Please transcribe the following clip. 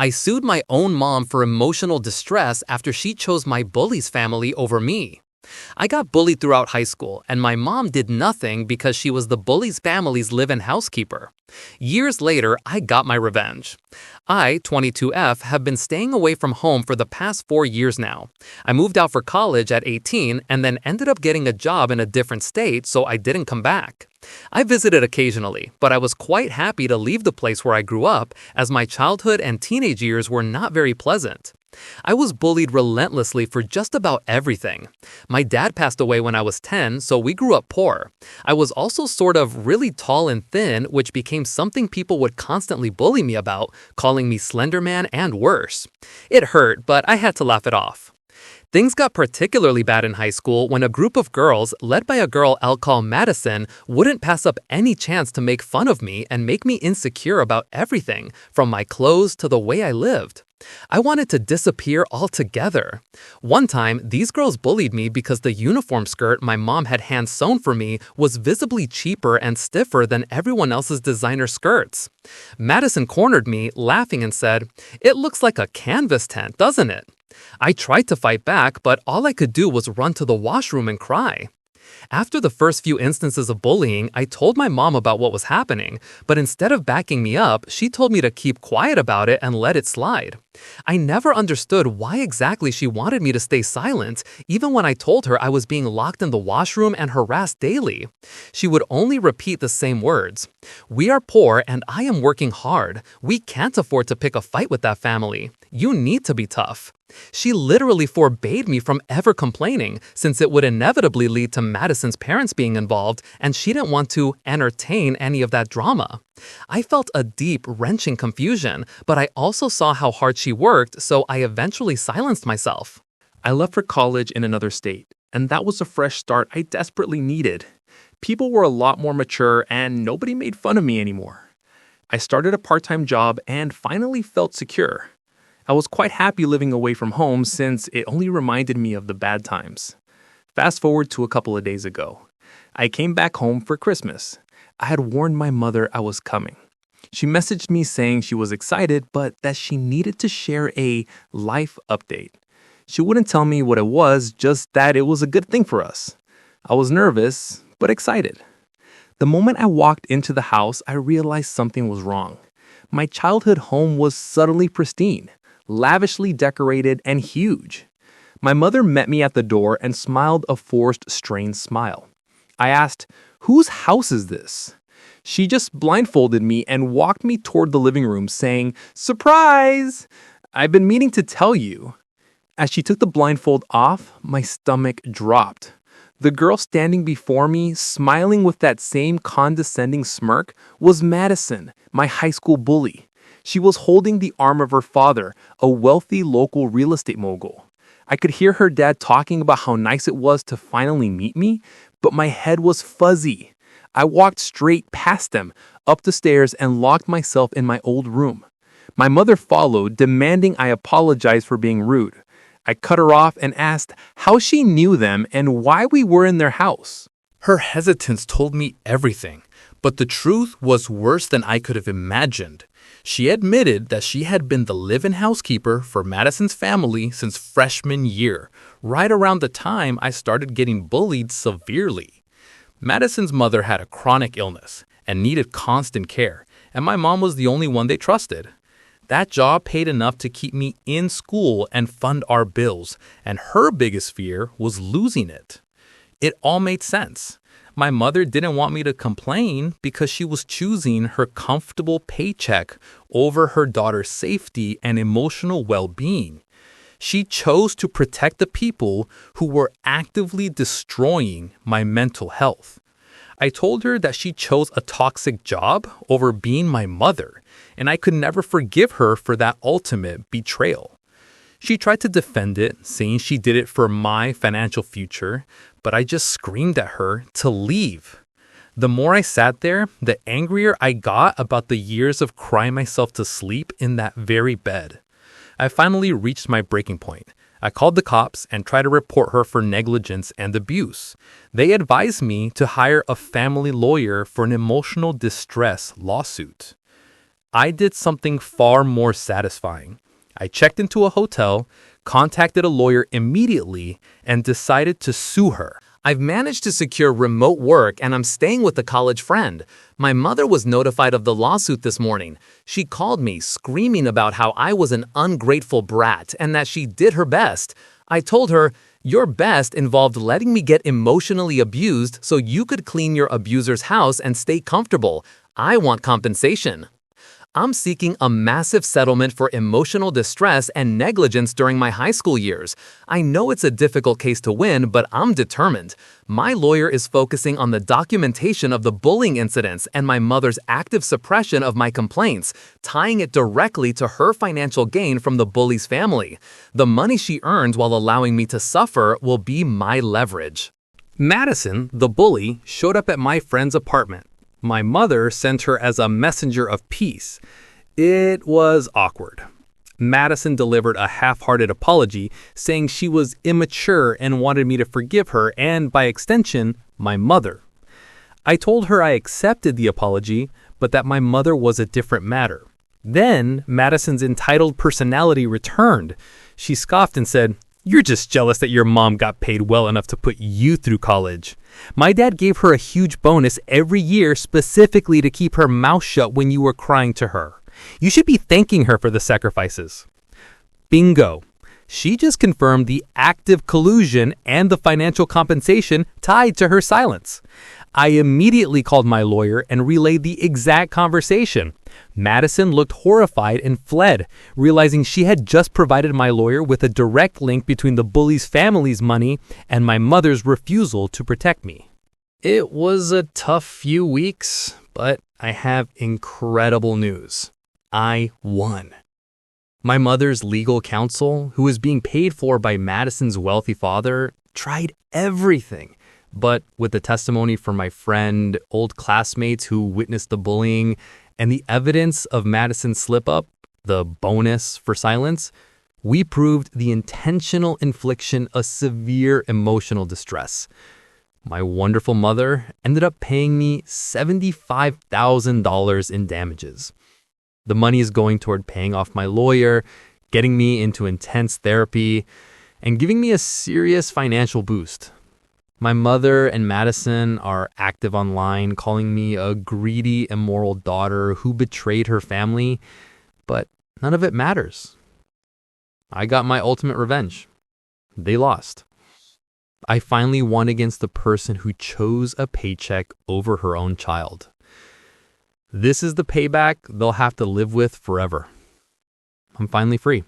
I sued my own mom for emotional distress after she chose my bully's family over me. I got bullied throughout high school, and my mom did nothing because she was the bully's family's live-in housekeeper. Years later, I got my revenge. I, 22F, have been staying away from home for the past 4 years now. I moved out for college at 18 and then ended up getting a job in a different state, so I didn't come back. I visited occasionally, but I was quite happy to leave the place where I grew up, as my childhood and teenage years were not very pleasant. I was bullied relentlessly for just about everything. My dad passed away when I was 10, so we grew up poor. I was also sort of really tall and thin, which became something people would constantly bully me about, calling me Slender Man and worse. It hurt, but I had to laugh it off. Things got particularly bad in high school when a group of girls, led by a girl I'll call Madison, wouldn't pass up any chance to make fun of me and make me insecure about everything, from my clothes to the way I lived. I wanted to disappear altogether. One time, these girls bullied me because the uniform skirt my mom had hand-sewn for me was visibly cheaper and stiffer than everyone else's designer skirts. Madison cornered me, laughing, and said, "It looks like a canvas tent, doesn't it?" I tried to fight back, but all I could do was run to the washroom and cry. After the first few instances of bullying, I told my mom about what was happening, but instead of backing me up, she told me to keep quiet about it and let it slide. I never understood why exactly she wanted me to stay silent, even when I told her I was being locked in the washroom and harassed daily. She would only repeat the same words. "We are poor and I am working hard. We can't afford to pick a fight with that family. You need to be tough." She literally forbade me from ever complaining, since it would inevitably lead to Madison's parents being involved, and she didn't want to entertain any of that drama. I felt a deep, wrenching confusion, but I also saw how hard she worked, so I eventually silenced myself. I left for college in another state, and that was a fresh start I desperately needed. People were a lot more mature, and nobody made fun of me anymore. I started a part-time job and finally felt secure. I was quite happy living away from home since it only reminded me of the bad times. Fast forward to a couple of days ago. I came back home for Christmas. I had warned my mother I was coming. She messaged me saying she was excited, but that she needed to share a life update. She wouldn't tell me what it was, just that it was a good thing for us. I was nervous, but excited. The moment I walked into the house, I realized something was wrong. My childhood home was subtly pristine, lavishly decorated, and huge. My mother met me at the door and smiled a forced, strained smile. I asked, "Whose house is this?" She just blindfolded me and walked me toward the living room, saying, "Surprise! I've been meaning to tell you." As she took the blindfold off, my stomach dropped. The girl standing before me, smiling with that same condescending smirk, was Madison, my high school bully. She was holding the arm of her father, a wealthy local real estate mogul. I could hear her dad talking about how nice it was to finally meet me, but my head was fuzzy. I walked straight past them, up the stairs, and locked myself in my old room. My mother followed, demanding I apologize for being rude. I cut her off and asked how she knew them and why we were in their house. Her hesitance told me everything, but the truth was worse than I could have imagined. She admitted that she had been the live-in housekeeper for Madison's family since freshman year, right around the time I started getting bullied severely. Madison's mother had a chronic illness and needed constant care, and my mom was the only one they trusted. That job paid enough to keep me in school and fund our bills, and her biggest fear was losing it. It all made sense. My mother didn't want me to complain because she was choosing her comfortable paycheck over her daughter's safety and emotional well-being. She chose to protect the people who were actively destroying my mental health. I told her that she chose a toxic job over being my mother, and I could never forgive her for that ultimate betrayal. She tried to defend it, saying she did it for my financial future, but I just screamed at her to leave. The more I sat there, the angrier I got about the years of crying myself to sleep in that very bed. I finally reached my breaking point. I called the cops and tried to report her for negligence and abuse. They advised me to hire a family lawyer for an emotional distress lawsuit. I did something far more satisfying. I checked into a hotel, contacted a lawyer immediately, and decided to sue her. I've managed to secure remote work and I'm staying with a college friend. My mother was notified of the lawsuit this morning. She called me screaming about how I was an ungrateful brat and that she did her best. I told her, "Your best involved letting me get emotionally abused so you could clean your abuser's house and stay comfortable. I want compensation." I'm seeking a massive settlement for emotional distress and negligence during my high school years. I know it's a difficult case to win, but I'm determined. My lawyer is focusing on the documentation of the bullying incidents and my mother's active suppression of my complaints, tying it directly to her financial gain from the bully's family. The money she earns while allowing me to suffer will be my leverage. Madison, the bully, showed up at my friend's apartment. My mother sent her as a messenger of peace. It was awkward. Madison delivered a half-hearted apology, saying she was immature and wanted me to forgive her and, by extension, my mother. I told her I accepted the apology, but that my mother was a different matter. Then, Madison's entitled personality returned. She scoffed and said, "You're just jealous that your mom got paid well enough to put you through college. My dad gave her a huge bonus every year specifically to keep her mouth shut when you were crying to her. You should be thanking her for the sacrifices." Bingo. She just confirmed the active collusion and the financial compensation tied to her silence. I immediately called my lawyer and relayed the exact conversation. Madison looked horrified and fled, realizing she had just provided my lawyer with a direct link between the bully's family's money and my mother's refusal to protect me. It was a tough few weeks, but I have incredible news. I won. My mother's legal counsel, who was being paid for by Madison's wealthy father, tried everything. But with the testimony from my friend, old classmates who witnessed the bullying, and the evidence of Madison's slip-up, the bonus for silence, we proved the intentional infliction of severe emotional distress. My wonderful mother ended up paying me $75,000 in damages. The money is going toward paying off my lawyer, getting me into intense therapy, and giving me a serious financial boost. My mother and Madison are active online, calling me a greedy, immoral daughter who betrayed her family, but none of it matters. I got my ultimate revenge. They lost. I finally won against the person who chose a paycheck over her own child. This is the payback they'll have to live with forever. I'm finally free.